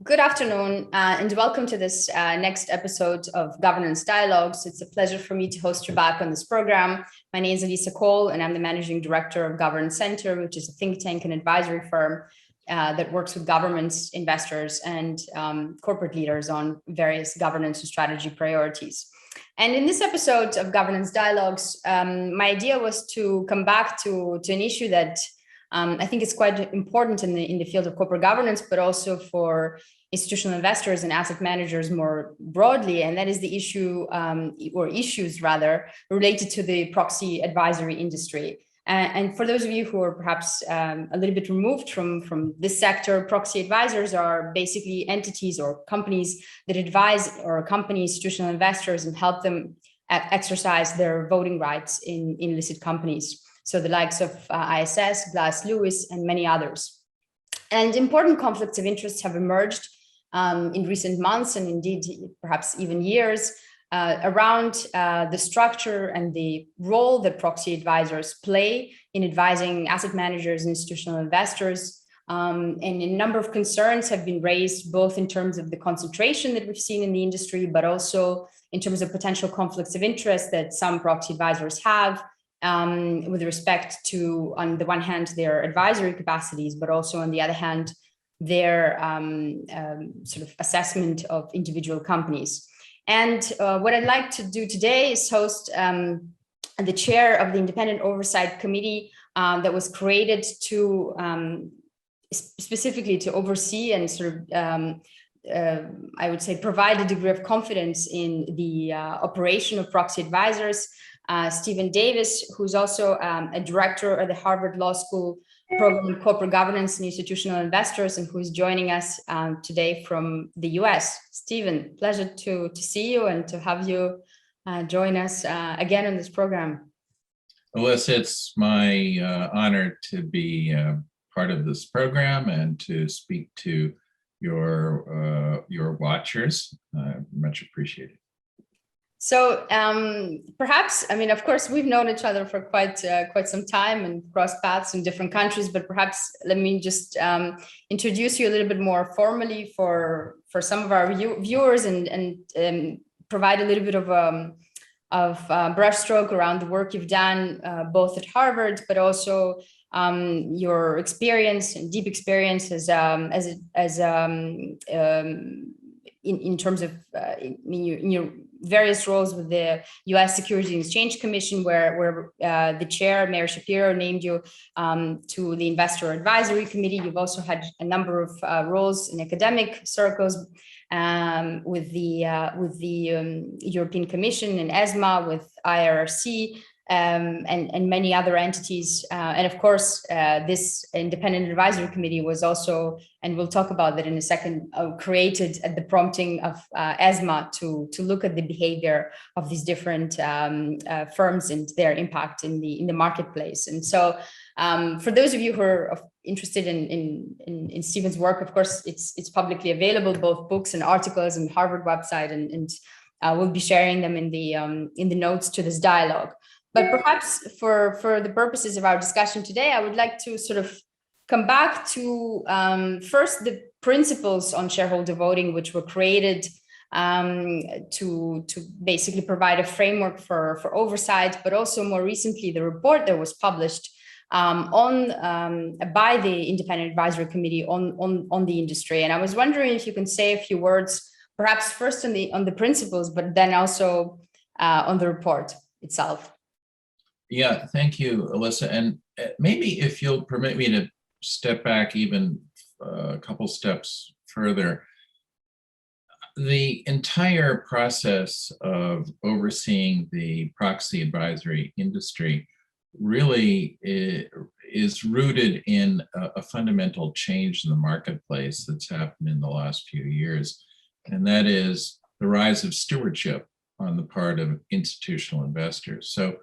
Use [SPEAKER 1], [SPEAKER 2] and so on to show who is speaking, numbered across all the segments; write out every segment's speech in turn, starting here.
[SPEAKER 1] Good afternoon, and welcome to this next episode of Governance Dialogues. It's a pleasure for me to host you back on this program. My name is Elisa Cole, and I'm the Managing Director of Governance Center, which is a think tank and advisory firm that works with governments, investors, and corporate leaders on various governance and strategy priorities. And in this episode of Governance Dialogues, my idea was to come back to an issue that I think is quite important in the field of corporate governance, but also for institutional investors and asset managers more broadly, and that is the issue or issues rather related to the proxy advisory industry. And for those of you who are perhaps a little bit removed from this sector, proxy advisors are basically entities or companies that advise or accompany institutional investors and help them exercise their voting rights in listed companies. So the likes of ISS, Glass Lewis, and many others. And important conflicts of interest have emerged in recent months and indeed perhaps even years around the structure and the role that proxy advisors play in advising asset managers and institutional investors. And a number of concerns have been raised, both in terms of the concentration that we've seen in the industry, but also in terms of potential conflicts of interest that some proxy advisors have with respect to, on the one hand, their advisory capacities, but also on the other hand, their sort of assessment of individual companies. And what I'd like to do today is host the chair of the Independent Oversight Committee that was created to specifically to oversee and sort of I would say provide a degree of confidence in the operation of proxy advisors. Stephen Davis, who's also a director of the Harvard Law School Program in Corporate Governance and Institutional Investors, and who is joining us today from the US. Stephen, pleasure to see you and to have you join us again on this program.
[SPEAKER 2] Alyssa, it's my honor to be part of this program and to speak to your watchers. Much appreciated.
[SPEAKER 1] So perhaps, I mean, of course, we've known each other for quite some time and crossed paths in different countries, but perhaps let me just introduce you a little bit more formally for some of our viewers and provide a little bit of brushstroke around the work you've done both at Harvard, but also your experience and deep experience in terms of in your various roles with the U.S. Securities and Exchange Commission, where the chair, Mayor Shapiro, named you to the Investor Advisory Committee. You've also had a number of roles in academic circles with the European Commission and ESMA, with IRRC, and many other entities. And of course, this Independent Advisory Committee was also, and we'll talk about that in a second, created at the prompting of ESMA to look at the behavior of these different firms and their impact in the marketplace. And so for those of you who are interested in Stephen's work, of course, it's publicly available, both books and articles on Harvard website, and we'll be sharing them in the notes to this dialogue. But perhaps for the purposes of our discussion today, I would like to sort of come back to first the principles on shareholder voting, which were created to basically provide a framework for oversight, but also more recently the report that was published by the Independent Advisory Committee on the industry. And I was wondering if you can say a few words, perhaps first on the principles, but then also on the report itself.
[SPEAKER 2] Yeah, thank you, Alyssa. And maybe if you'll permit me to step back even a couple steps further, the entire process of overseeing the proxy advisory industry really is rooted in a fundamental change in the marketplace that's happened in the last few years, and that is the rise of stewardship on the part of institutional investors. So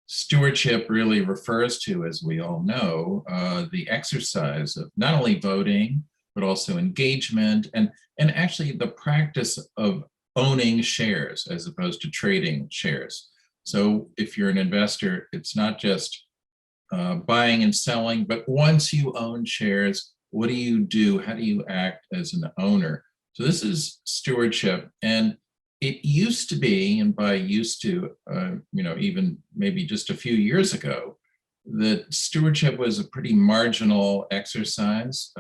[SPEAKER 2] stewardship really refers to, as we all know, the exercise of not only voting, but also engagement and actually the practice of owning shares as opposed to trading shares. So if you're an investor, it's not just buying and selling, but once you own shares, What do you do? How do you act as an owner? So this is stewardship. And it used to be, and by used to, even maybe just a few years ago, that stewardship was a pretty marginal exercise.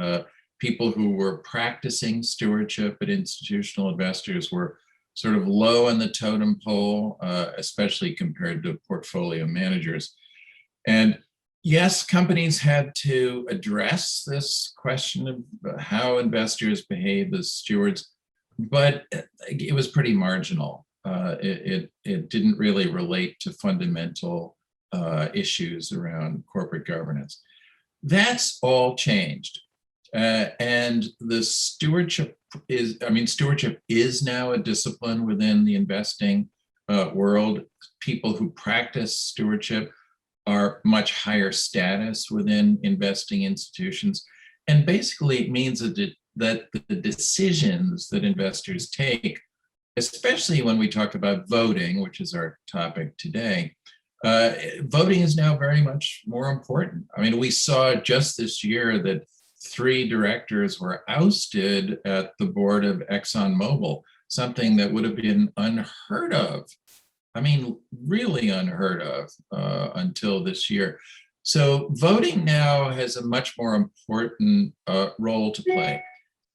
[SPEAKER 2] People who were practicing stewardship at institutional investors were sort of low on the totem pole, especially compared to portfolio managers. And yes, companies had to address this question of how investors behave as stewards, but it was pretty marginal. It didn't really relate to fundamental issues around corporate governance. That's all changed. And the stewardship is now a discipline within the investing world. People who practice stewardship are much higher status within investing institutions. And basically it means that the decisions that investors take, especially when we talk about voting, which is our topic today, voting is now very much more important. I mean, we saw just this year that 3 directors were ousted at the board of ExxonMobil, something that would have been unheard of. I mean, really unheard of until this year. So voting now has a much more important role to play.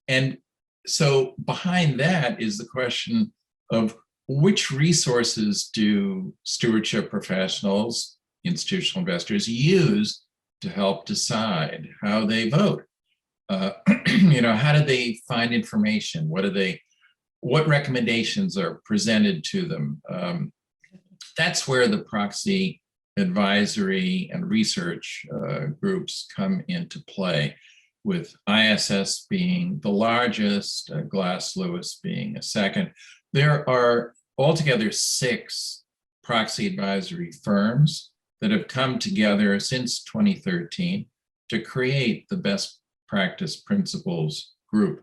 [SPEAKER 2] And so behind that is the question of which resources do stewardship professionals, institutional investors, use to help decide how they vote? How do they find information? What recommendations are presented to them? That's where the proxy advisory and research groups come into play, with ISS being the largest, Glass Lewis being a second. There are altogether 6 proxy advisory firms that have come together since 2013 to create the best practice principles group.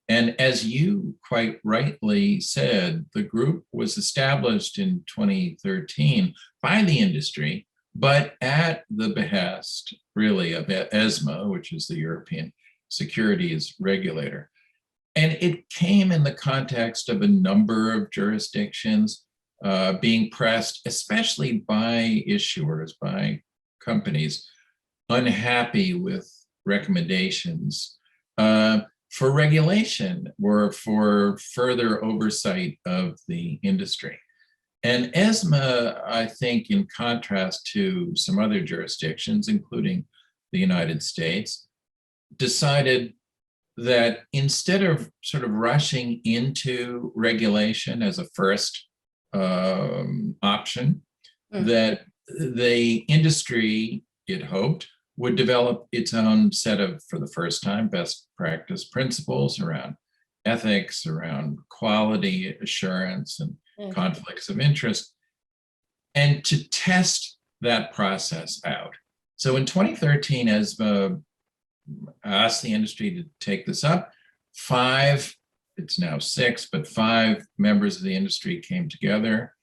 [SPEAKER 2] And as you quite rightly said, the group was established in 2013 by the industry, but at the behest, really, of ESMA, which is the European Securities Regulator. And it came in the context of a number of jurisdictions being pressed, especially by issuers, by companies, unhappy with recommendations for regulation or for further oversight of the industry. And ESMA, I think, in contrast to some other jurisdictions, including the United States, decided that instead of sort of rushing into regulation as a first option, that the industry, it hoped, would develop its own set of, for the first time, best practice principles around ethics, around quality assurance and conflicts of interest, and to test that process out. So in 2013, ESMA asked the industry to take this up. 5, it's now 6, but 5 members of the industry came together.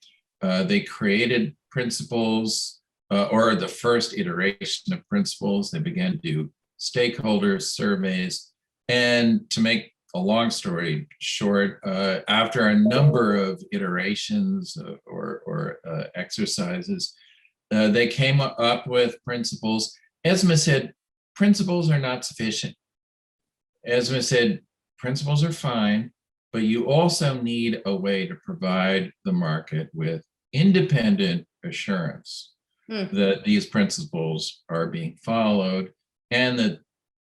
[SPEAKER 2] They created principles, or the first iteration of principles. They began to do stakeholder surveys. And to make a long story short, after a number of iterations or exercises, they came up with principles. ESMA said, principles are not sufficient. ESMA said, principles are fine, but you also need a way to provide the market with independent assurance that these principles are being followed and that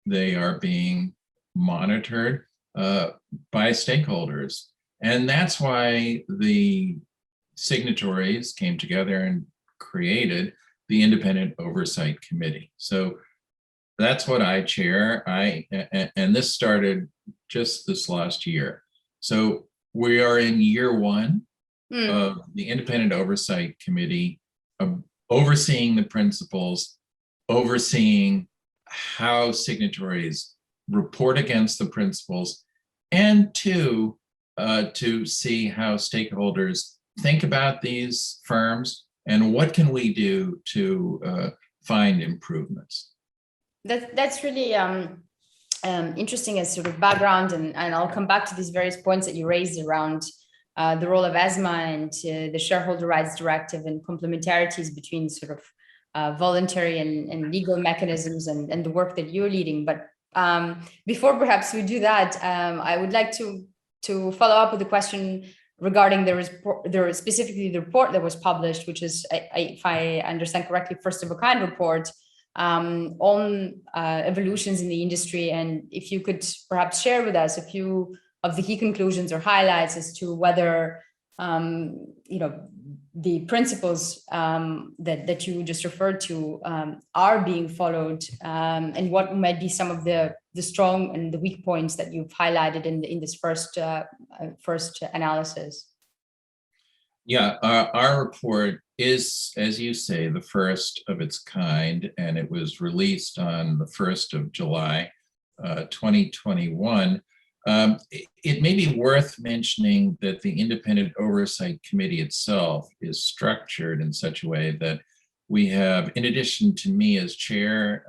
[SPEAKER 2] they are being monitored by stakeholders. And that's why the signatories came together and created the Independent Oversight Committee. So that's what I chair. And this started just this last year. So we are in year 1 of the Independent Oversight Committee, overseeing the principles, overseeing how signatories report against the principles, and to see how stakeholders think about these firms and what can we do to find improvements.
[SPEAKER 1] That's really interesting as sort of background, and I'll come back to these various points that you raised around the role of ESMA and the Shareholder Rights Directive and complementarities between sort of voluntary and legal mechanisms and the work that you're leading. But before perhaps we do that, I would like to follow up with a question regarding specifically the report that was published, which is, if I understand correctly, first of a kind report on evolutions in the industry. And if you could perhaps share with us a few of the key conclusions or highlights as to whether the principles that you just referred to are being followed, and what might be some of the strong and the weak points that you've highlighted in this first analysis.
[SPEAKER 2] Yeah, our report is, as you say, the first of its kind, and it was released on the 1st of July, 2021. It may be worth mentioning that the Independent Oversight Committee itself is structured in such a way that we have, in addition to me as chair,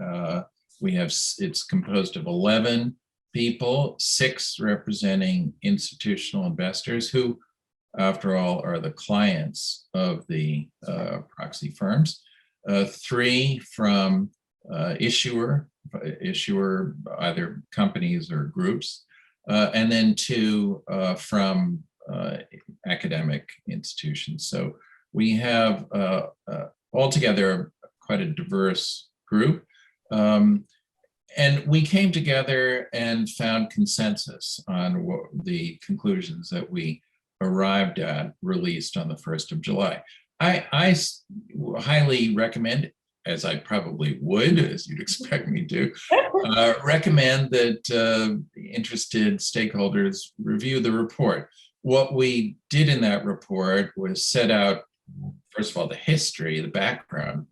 [SPEAKER 2] it's composed of 11 people, 6 representing institutional investors who, after all, are the clients of the proxy firms, 3 from issuer, either companies or groups, and then 2 from academic institutions. So we have altogether quite a diverse group. And we came together and found consensus on what the conclusions that we arrived at, released on the 1st of July. I highly recommend, as I probably would, as you'd expect me to, recommend that interested stakeholders review the report. What we did in that report was set out, first of all, the history, the background,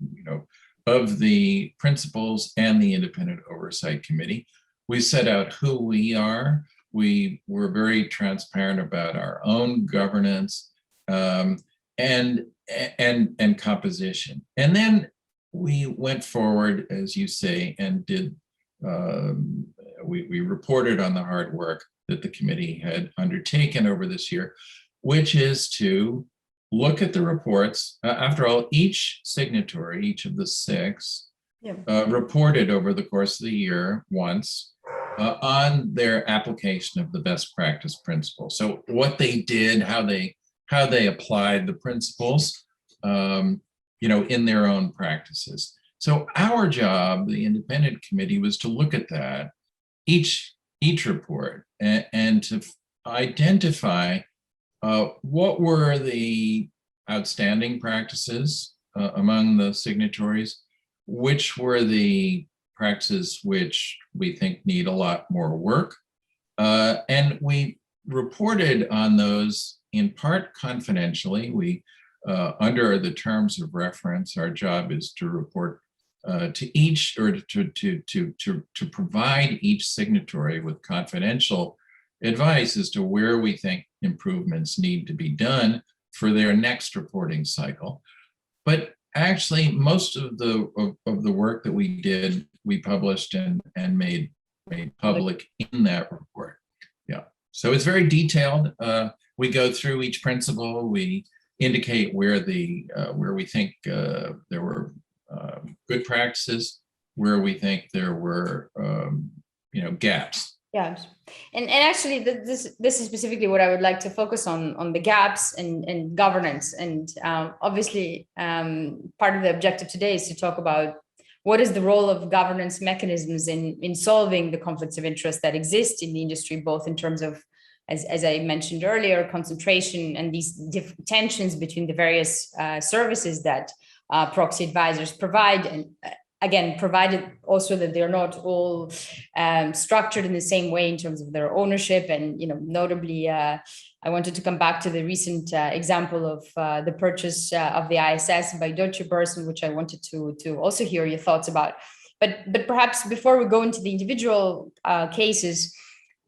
[SPEAKER 2] of the principles and the Independent Oversight Committee. We set out who we are. We were very transparent about our own governance and composition. And then we went forward, as you say, and did. We reported on the hard work that the committee had undertaken over this year, which is to look at the reports. After all, each signatory, each of the 6, reported over the course of the year once on their application of the best practice principles. So what they did, how they applied the principles, in their own practices. So our job, the independent committee, was to look at that, each report, and to identify what were the outstanding practices among the signatories, which were the practices which we think need a lot more work. And we reported on those in part confidentially. We, under the terms of reference, our job is to report to each, or to provide each signatory with confidential advice as to where we think improvements need to be done for their next reporting cycle. But actually, most of the work that we did, we published and made public in that report. Yeah, so it's very detailed. We go through each principle. We indicate where we think there were good practices, where we think there were gaps.
[SPEAKER 1] Yeah, and actually, this is specifically what I would like to focus on the gaps and governance. And obviously, part of the objective today is to talk about what is the role of governance mechanisms in solving the conflicts of interest that exist in the industry, both in terms of, as I mentioned earlier, concentration and these tensions between the various services that proxy advisors provide, and again, provided also that they're not all structured in the same way in terms of their ownership. And notably, I wanted to come back to the recent example of the purchase of the ISS by Deutsche Börse, which I wanted to also hear your thoughts about. But perhaps before we go into the individual cases,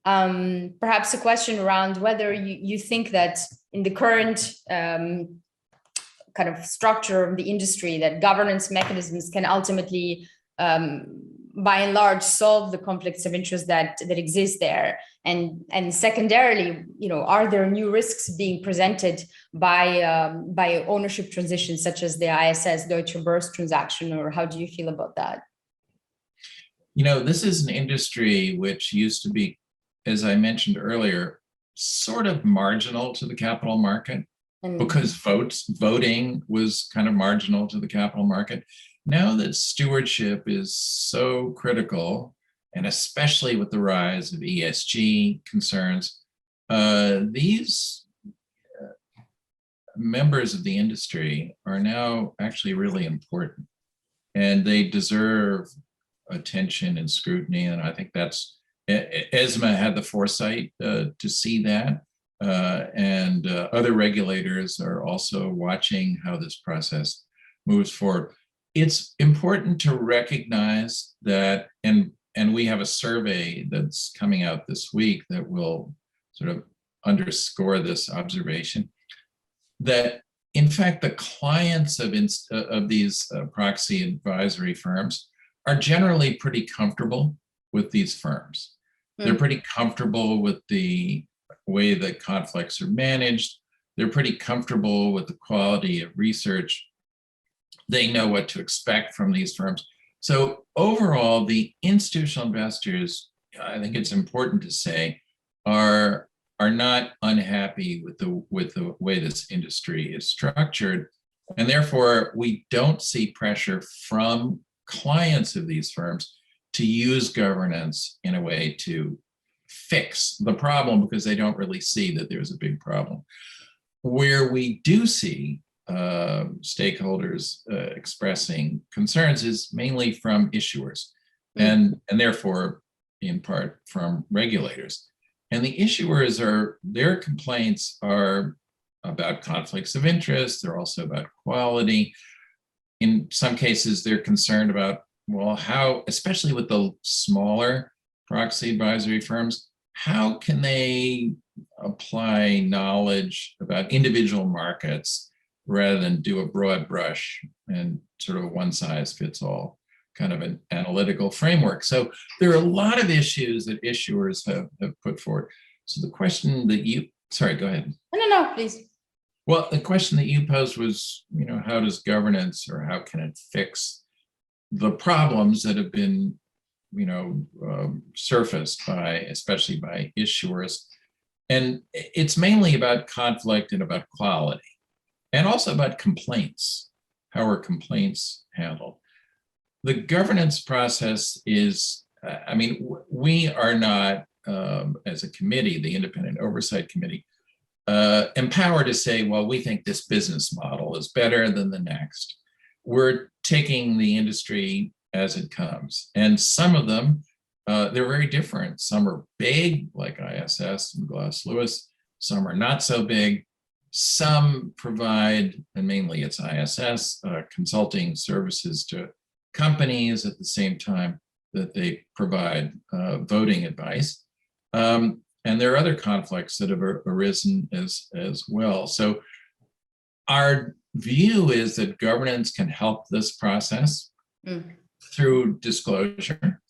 [SPEAKER 1] perhaps a question around whether you think that in the current kind of structure of the industry, that governance mechanisms can ultimately by and large solve the conflicts of interest that exist there? And secondarily, are there new risks being presented by ownership transitions such as the ISS Deutsche Börse transaction, or how do you feel about that?
[SPEAKER 2] This is an industry which used to be, as I mentioned earlier, sort of marginal to the capital market because voting was kind of marginal to the capital market. Now that stewardship is so critical, and especially with the rise of ESG concerns, these members of the industry are now actually really important, and they deserve attention and scrutiny. And I think that's, ESMA had the foresight to see that, and other regulators are also watching how this process moves forward. It's important to recognize that, and we have a survey that's coming out this week that will sort of underscore this observation, that in fact the clients of these proxy advisory firms are generally pretty comfortable with these firms. They're pretty comfortable with the way that conflicts are managed. They're pretty comfortable with the quality of research. They know what to expect from these firms. So overall, the institutional investors, I think it's important to say, are not unhappy with the way this industry is structured. And therefore, we don't see pressure from clients of these firms to use governance in a way to fix the problem, because they don't really see that there's a big problem. Where we do see stakeholders expressing concerns is mainly from issuers, and therefore in part from regulators. And the issuers, their complaints are about conflicts of interest. They're also about quality. In some cases, they're concerned about, well, how, especially with the smaller proxy advisory firms, how can they apply knowledge about individual markets rather than do a broad brush and sort of one size fits all kind of an analytical framework? So there are a lot of issues that issuers have put forward. So the question that you, sorry, go ahead.
[SPEAKER 1] No, please.
[SPEAKER 2] Well, the question that you posed was, how does governance, or how can it fix the problems that have been, surfaced especially by issuers? And it's mainly about conflict and about quality, and also about complaints. How are complaints handled? The governance process is, we are not, as a committee, the Independent Oversight Committee, empowered to say, well, we think this business model is better than the next. We're taking the industry as it comes. And some of them, they're very different. Some are big, like ISS and Glass Lewis. Some are not so big. Some provide, and mainly it's ISS, consulting services to companies at the same time that they provide voting advice. And there are other conflicts that have arisen as well. So our view is that governance can help this process through disclosure,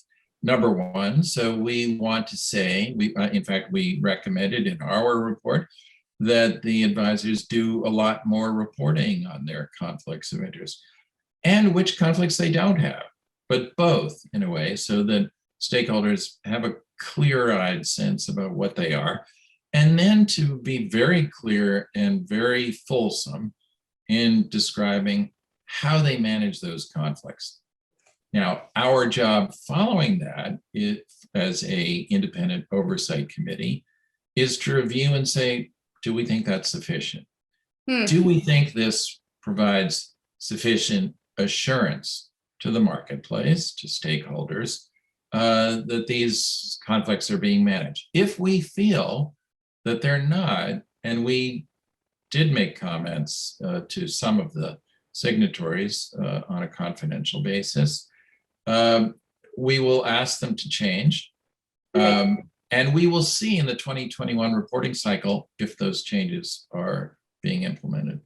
[SPEAKER 2] number one. So we want to say, in fact, we recommended in our report that the advisors do a lot more reporting on their conflicts of interest, and which conflicts they don't have, but both in a way, so that stakeholders have a clear-eyed sense about what they are, and then to be very clear and very fulsome in describing how they manage those conflicts. Now, our job following that, as an independent oversight committee, is to review and say, do we think that's sufficient? Do we think this provides sufficient assurance to the marketplace, to stakeholders, that these conflicts are being managed? If we feel that they're not, and we did make comments to some of the signatories on a confidential basis, we will ask them to change. And we will see in the 2021 reporting cycle if those changes are being implemented.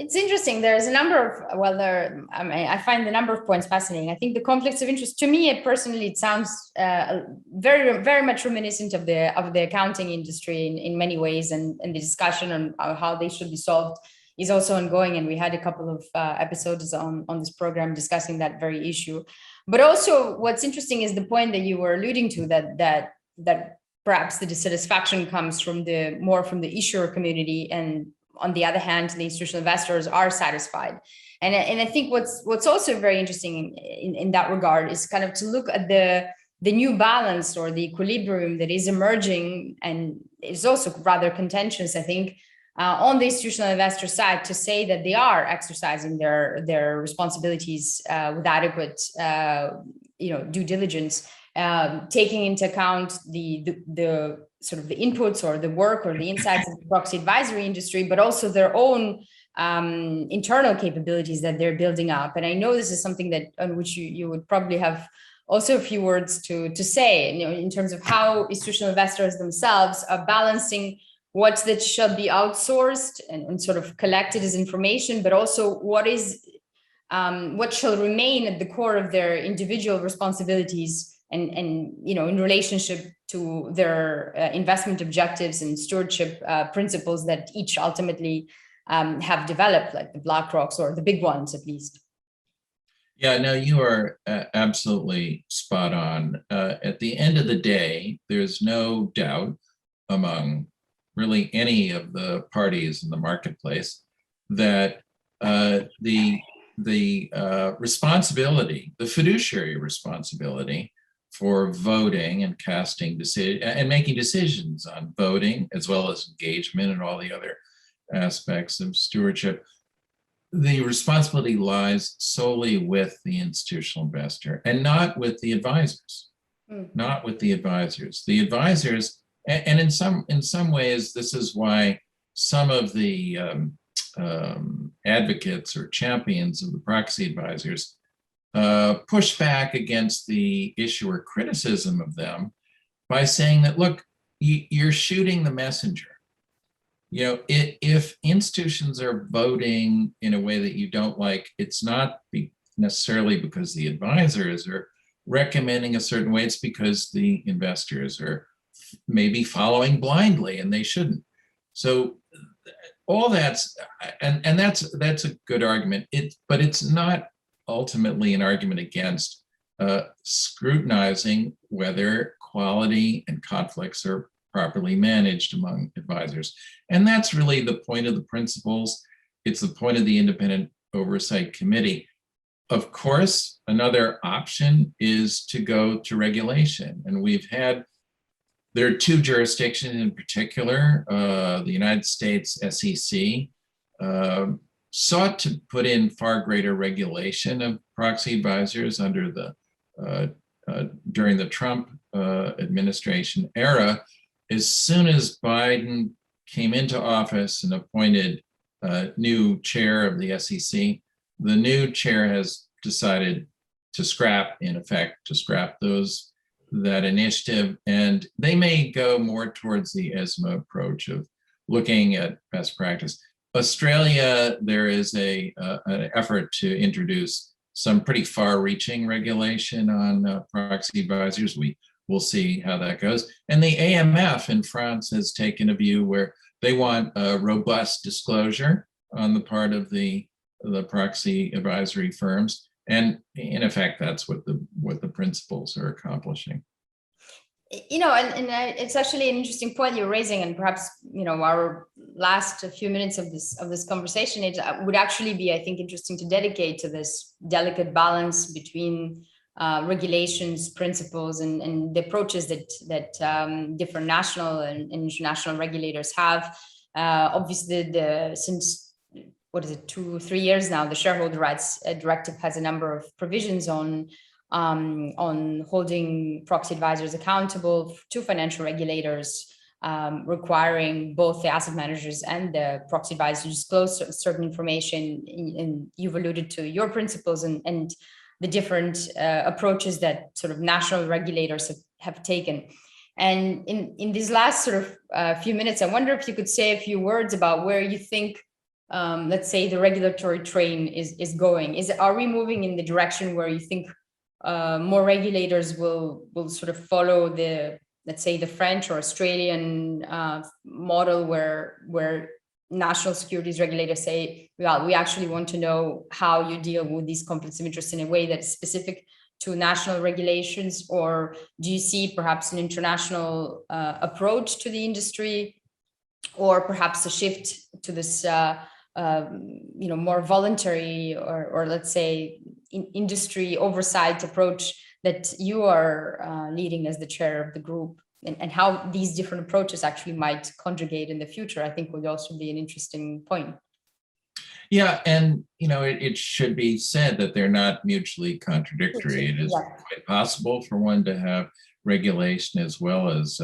[SPEAKER 1] It's interesting. There's a number of, I mean, I find the number of points fascinating. I think the conflicts of interest, to me personally, it sounds very, very much reminiscent of the accounting industry in many ways, and the discussion on how they should be solved is also ongoing. And we had a couple of episodes on this program discussing that very issue. But also, what's interesting is the point that you were alluding to, that perhaps the dissatisfaction comes from the issuer community, and on the other hand, the institutional investors are satisfied. And I think what's also very interesting in that regard is kind of to look at the new balance or the equilibrium that is emerging, and is also rather contentious, I think, on the institutional investor side, to say that they are exercising their responsibilities with adequate due diligence, taking into account the sort of the inputs or the work or the insights of the proxy advisory industry, but also their own internal capabilities that they're building up. And I know this is something that on which you would probably have also a few words to say, in terms of how institutional investors themselves are balancing what that should be outsourced and sort of collected as information, but also what shall remain at the core of their individual responsibilities and in relationship to their investment objectives and stewardship principles that each ultimately have developed, like the BlackRocks, or the big ones at least.
[SPEAKER 2] Yeah, no, you are absolutely spot on. At the end of the day, there's no doubt among really any of the parties in the marketplace that the responsibility, the fiduciary responsibility for voting and casting decisions and making decisions on voting, as well as engagement and all the other aspects of stewardship, the responsibility lies solely with the institutional investor and not with the advisors. Not with the advisors. The advisors, and in some ways, this is why some of the advocates or champions of the proxy advisors push back against the issuer criticism of them by saying that, look, you're shooting the messenger. If institutions are voting in a way that you don't like, it's not necessarily because the advisors are recommending a certain way, it's because the investors are maybe following blindly, and they shouldn't. So all that's a good argument. But it's not ultimately an argument against scrutinizing whether quality and conflicts are properly managed among advisors. And that's really the point of the principles. It's the point of the independent oversight committee. Of course, another option is to go to regulation. And there are two jurisdictions in particular. The United States SEC sought to put in far greater regulation of proxy advisors under during the Trump administration era. As soon as Biden came into office and appointed a new chair of the SEC, the new chair has decided to scrap that initiative. And they may go more towards the ESMA approach of looking at best practice. Australia, there is an effort to introduce some pretty far-reaching regulation on proxy advisors. We'll see how that goes. And the AMF in France has taken a view where they want a robust disclosure on the part of the proxy advisory firms. And in effect, that's what the principles are accomplishing.
[SPEAKER 1] It's actually an interesting point you're raising, and perhaps our last few minutes of this conversation, it would actually be, I think, interesting to dedicate to this delicate balance between regulations, principles, and the approaches that different national and international regulators have. Obviously, since 2-3 years now, the Shareholder Rights Directive has a number of provisions on holding proxy advisors accountable to financial regulators, requiring both the asset managers and the proxy advisors to disclose certain information. And you've alluded to your principles and the different approaches that sort of national regulators have taken. And in these last sort of few minutes, I wonder if you could say a few words about where you think let's say, the regulatory train is going? Are we moving in the direction where you think more regulators will sort of follow the, let's say, the French or Australian model, where national securities regulators say, well, we actually want to know how you deal with these conflicts of interest in a way that is specific to national regulations? Or do you see perhaps an international approach to the industry, or perhaps a shift to this more voluntary, or let's say industry oversight approach that you are leading as the chair of the group, and how these different approaches actually might conjugate in the future, I think would also be an interesting point.
[SPEAKER 2] Yeah, and it should be said that they're not mutually contradictory. It is quite possible for one to have regulation as well as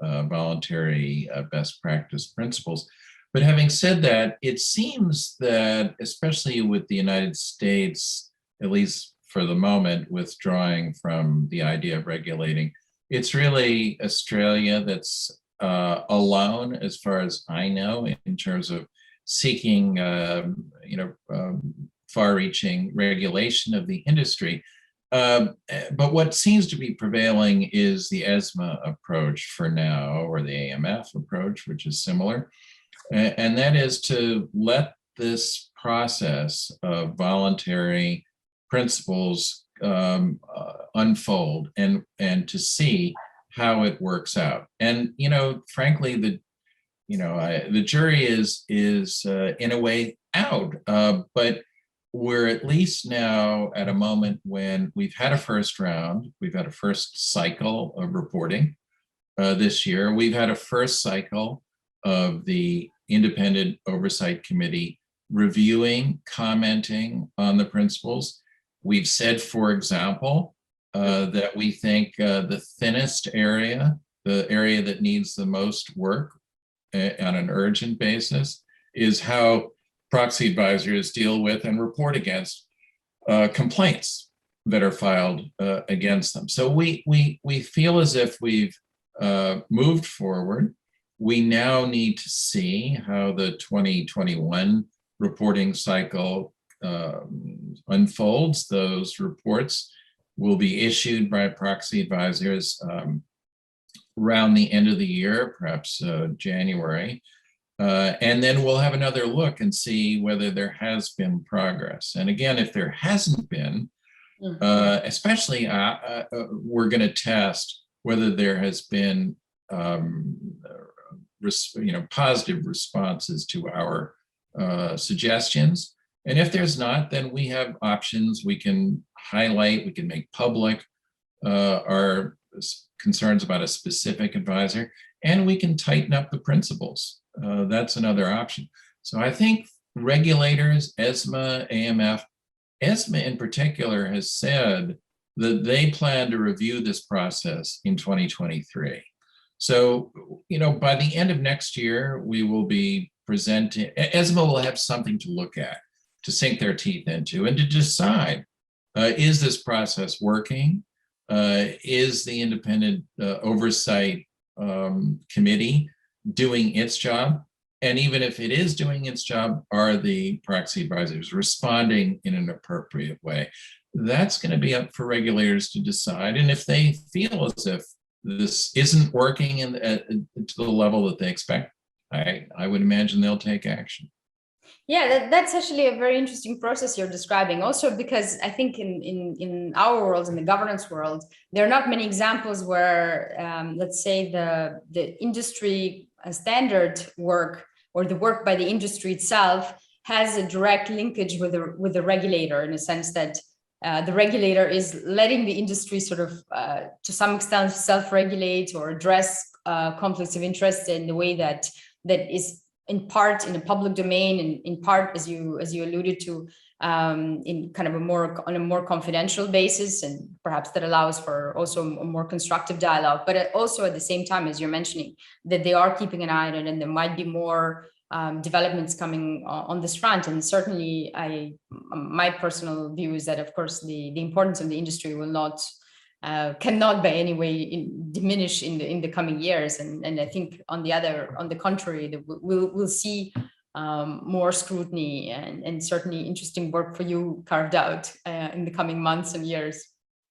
[SPEAKER 2] voluntary best practice principles. But having said that, it seems that, especially with the United States, at least for the moment, withdrawing from the idea of regulating, it's really Australia that's alone, as far as I know, in terms of seeking, far-reaching regulation of the industry. But what seems to be prevailing is the ESMA approach for now, or the AMF approach, which is similar. And that is to let this process of voluntary principles unfold, and to see how it works out. And frankly, the jury is in a way out, but we're at least now at a moment when we've had a first round, we've had a first cycle of reporting this year. We've had a first cycle of the Independent Oversight Committee reviewing, commenting on the principles. We've said, for example, that we think the thinnest area, the area that needs the most work on an urgent basis, is how proxy advisors deal with and report against complaints that are filed against them. So we feel as if we've moved forward. We now need to see how the 2021 reporting cycle unfolds. Those reports will be issued by proxy advisors around the end of the year, perhaps January. And then we'll have another look and see whether there has been progress. And again, if there hasn't been, especially we're going to test whether there has been positive responses to our suggestions. And if there's not, then we have options. We can highlight, we can make public our concerns about a specific advisor, and we can tighten up the principles. That's another option. So I think regulators, ESMA, AMF, ESMA in particular has said that they plan to review this process in 2023. So, by the end of next year, we will be presenting, ESMA will have something to look at, to sink their teeth into, and to decide, is this process working? Is the Independent Oversight Committee doing its job? And even if it is doing its job, are the proxy advisors responding in an appropriate way? That's going to be up for regulators to decide. And if they feel as if this isn't working to the level that they expect, I would imagine they'll take action.
[SPEAKER 1] Yeah, that's actually a very interesting process you're describing. Also, because I think in our world, in the governance world, there are not many examples where, let's say, the industry standard work, or the work by the industry itself, has a direct linkage with the regulator, in a sense that the regulator is letting the industry sort of, to some extent, self-regulate or address conflicts of interest in the way that is in part in the public domain, and in part, as you alluded to, in kind of on a more confidential basis, and perhaps that allows for also a more constructive dialogue. But also at the same time, as you're mentioning, that they are keeping an eye on it, and there might be more developments coming on this front. And certainly, my personal view is that, of course, the importance of the industry will not. Cannot by any way diminish in the coming years, and I think on the contrary, that we'll see more scrutiny and certainly interesting work for you carved out in the coming months and years.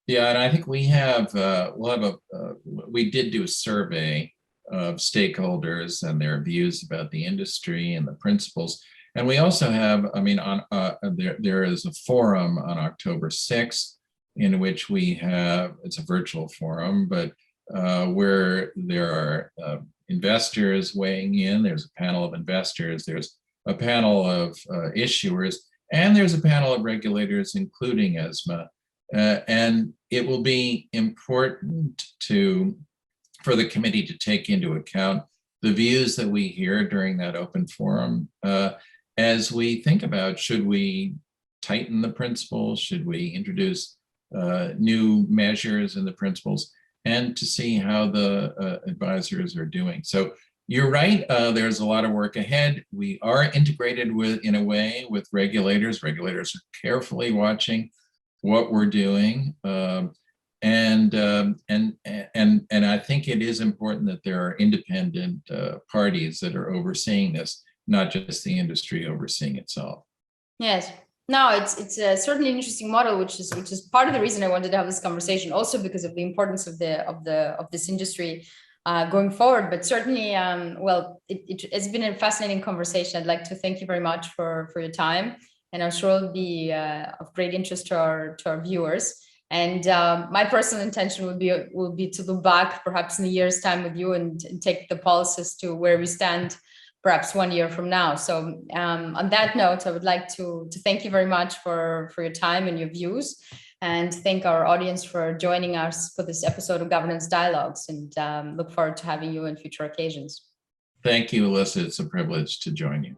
[SPEAKER 2] Yeah, and I think we have, we did do a survey of stakeholders and their views about the industry and the principles. And we also have, I mean, there is a forum on October 6th in which we have, it's a virtual forum, but where there are investors weighing in. There's a panel of investors, there's a panel of issuers, and there's a panel of regulators, including ESMA. And it will be important for the committee to take into account the views that we hear during that open forum as we think about, should we tighten the principles, should we introduce new measures in the principles, and to see how the advisors are doing. So you're right, there's a lot of work ahead. We are integrated in a way with regulators. Regulators are carefully watching what we're doing. And I think it is important that there are independent parties that are overseeing this, not just the industry overseeing itself.
[SPEAKER 1] Yes. No, it's certainly an interesting model, which is part of the reason I wanted to have this conversation, also because of the importance of this industry going forward. But certainly, well, it's been a fascinating conversation. I'd like to thank you very much for your time, and I'm sure it'll be of great interest to our viewers. And my personal intention will be to look back perhaps in a year's time with you and take the pulse as to where we stand perhaps 1 year from now. So on that note, I would like to thank you very much for your time and your views, and thank our audience for joining us for this episode of Governance Dialogues, and look forward to having you in future occasions.
[SPEAKER 2] Thank you, Alyssa. It's a privilege to join you.